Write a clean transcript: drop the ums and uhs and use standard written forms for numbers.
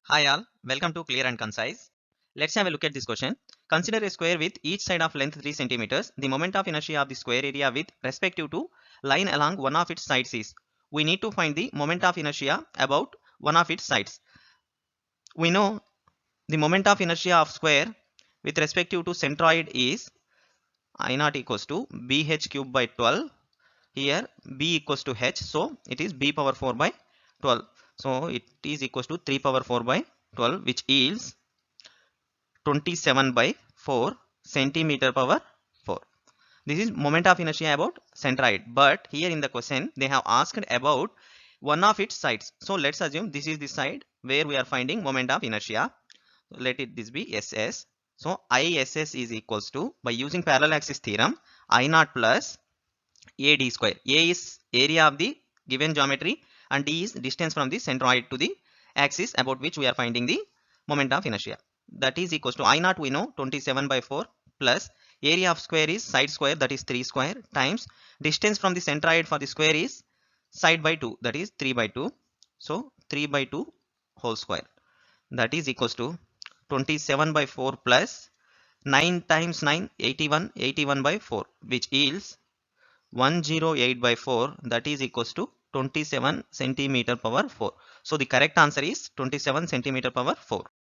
Hi all, welcome to Clear and Concise. Let's have a look at this question. Consider a square with each side of length 3 centimeters. The moment of inertia of the square area with respect to line along one of its sides is. We need to find the moment of inertia about one of its sides. We know the moment of inertia of square with respect to centroid is I naught equals to bh cube by 12. Here b equals to h, so it is b power 4 by 12. So it is equals to 3 power 4 by 12, which yields 27 by 4 centimeter power 4. This is moment of inertia about centroid, but here in the question they have asked about one of its sides. So let's assume this is the side where we are finding moment of inertia. Let it this be SS. So ISS is equals to, by using parallel axis theorem, I naught plus AD square. A is area of the given geometry and D is distance from the centroid to the axis about which we are finding the moment of inertia. That is equals to I naught, we know, 27 by 4 plus area of square is side square, that is 3 square, times distance from the centroid for the square is side by 2, that is 3 by 2. So 3 by 2 whole square, that is equals to 27 by 4 plus 9 times 9, 81, 81 by 4, which yields 108 by 4, that is equals to 27 centimeter power 4. So the correct answer is 27 centimeter power 4.